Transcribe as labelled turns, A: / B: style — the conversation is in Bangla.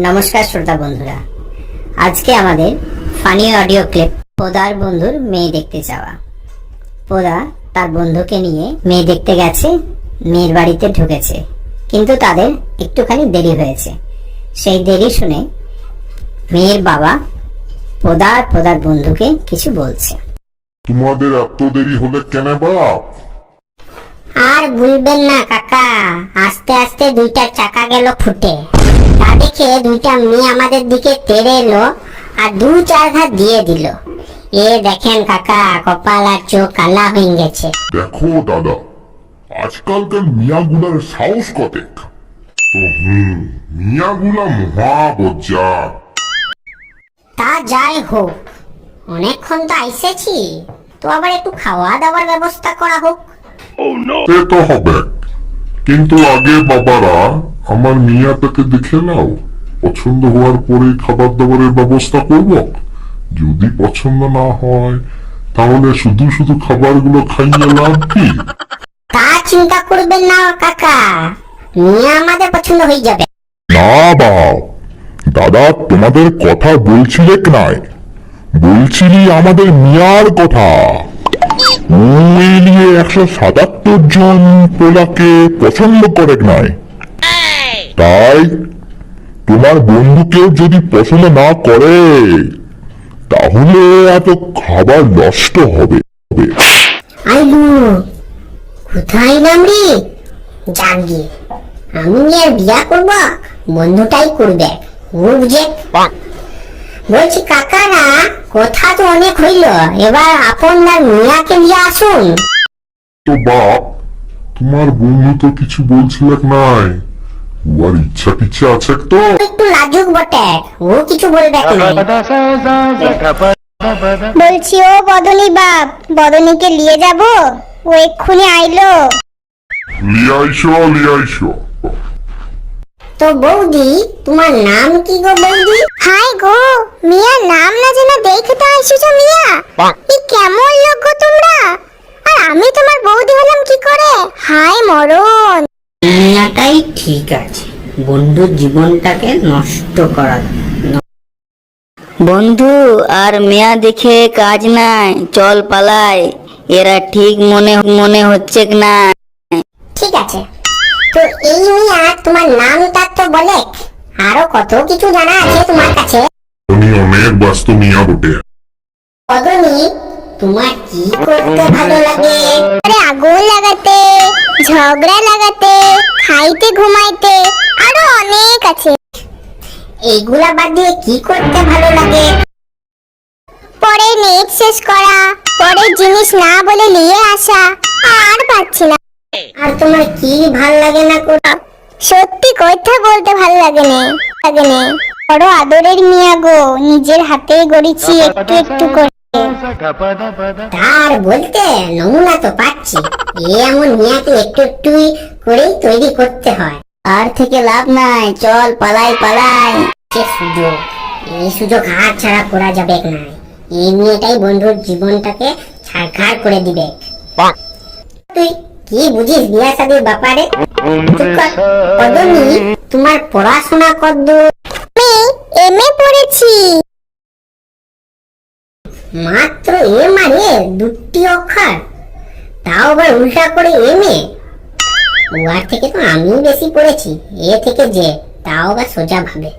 A: নমস্কার শ্রোতা বন্ধুরা, আজকে আমাদের ফানি অডিও ক্লিপ পোদার বন্ধুর মেয়ে দেখতে যাওয়া। পোদা তার বন্ধুকে নিয়ে মেয়ে দেখতে গেছে, মেয়ের বাড়িতে ঢুকেছে, কিন্তু তাদের একটুখানি দেরি হয়েছে। সেই দেরি শুনে মেয়ের বাবা পোদার বন্ধুকে কিছু বলছে।
B: তোমাদের এত দেরি হলে কেন বাপ?
A: আর বলবেন না কাকা, আস্তে আস্তে দুইটা চাকা গেল ফুটে। তা দেখে দুইটা মেয়ে আমাদের দিকে তেড়ে এলো আর দু চার ঘা দিয়ে দিল। এ দেখেন কাকা, কপাল আর চোখ কালা হয়ে গেছে।
B: দেখো দাদা, আজকালকার মিয়াগুলার সাহস কতেক। তো মিয়াগুলা মহা বজ্জাত।
A: তা যাই হোক, অনেকক্ষণ তো আইসেছি, তো আবার একটু খাওয়া দাওয়ার ব্যবস্থা করা হোক।
B: সে তো হবে, কিন্তু আগে বাবারা আমার মিয়াটাকে দেখে নাও। পছন্দ হওয়ার পরে খাবার দাবারের ব্যবস্থা করব। যদি পছন্দ না হয় তাহলে শুধু শুধু খাবারগুলো খাইয়ে লাভ কি?
A: তা চিন্তা করবেন না কাকা, মিয়া আমাদের পছন্দ হয়ে যাবে।
B: না বাপ, দাদা তোমাদের কথা বলছিলে নাই, বলছিলি আমাদের মিয়ার কথা। মিলিয়ে 177 জন পোলাকে পছন্দ করে নাই, তাই তোমার বন্ধুকেও যদি পছন্দ না করে তাহলে এত খাবার নষ্ট হবে।
A: আইলু, কোথায় নাম রে? জাগি, আমি আর বিয়া করব, বন্ধুটাই করবে। বুঝে বলছি কাকারা, কথা তো অনেক হইল, এবার আপনার মিয়াকে নিয়ে আসুন।
B: তো বাপ, তোমার বন্ধু তো কিছু বলছিল নাই, ওর ইচ্ছা টিচ্ছা আছে তো?
A: একটু লাজুক বটে, ও কিছু বলবে না।
C: বলছি ও বদনী বাপ, বদনীকে নিয়ে যাব, ও এক্ষুনি আইলো।
B: লিয়াইশো।
A: তো বৌদি, তোমার নাম কি গো বৌদি?
C: হাই গো, মিয়া নাম না জানা দেখতে আইসিছো মিয়া? কি কেমন লোক গো তোমরা? আর আমি তোমার বৌদি হলাম কি করে? হাই মরণ।
A: মিয়াটাই ঠিক আছে, বন্ধুর জীবনটাকে নষ্ট করা।
D: বন্ধু আর মেয়া দেখে কাজ নাই, চল পালাই, এরা ঠিক মনে হচ্ছে না।
A: ঠিক আছে, তো এই মিয়া তোমার নামটা তো বলে, আরো কত কিছু জানা আছে তোমার কাছে।
B: তুমি অনেক ব্যস্ত মিয়া বটে।
A: বদনী, তোমার কি করতে ভালো লাগে?
C: আরে আগুন লাগাতে, ঝগড়া লাগাতে, খাইতে ঘুমাইতে, আরো অনেক আছে।
A: এইগুলা বাদ দিয়ে কি করতে ভালো লাগে?
C: পরে নেট শেষ করা, পরে জিনিস না বলে নিয়ে আসা, আর পাচ্ছি না।
A: আর তোমার কি ভাল লাগে না কোটা?
C: সত্যি কথা বলতে ভালো লাগে না। বড় আদরের মিয়া গো, নিজের হাতে গড়িছি একটু একটু করে।
A: তার বলতে নমুনা তো পাচ্ছি, এমন মিয়াকে একটু একটুই করেই তৈরি করতে হয়।
D: আর থেকে লাভ নাই, চল পালাই।
A: যে সুযোগ, এই সুযোগ হাত ছাড়া করা যাবে না। এই মেয়েটাই বন্ধুর জীবনটাকে ছাড়খাড় করে দিবে। তুই কি বুঝিস বিয়া শাদীর ব্যাপারে? তোমার পড়াশোনা কতদূর?
C: আমি এমএ পড়েছি।
A: মাত্র এ মানে দুটি অক্ষর, তাও আবার উল্টা করে এমএ। ওয়ার থেকে তো আমি বেশি পড়েছি, এ থেকে যে, তাও আবার সোজা ভাবে।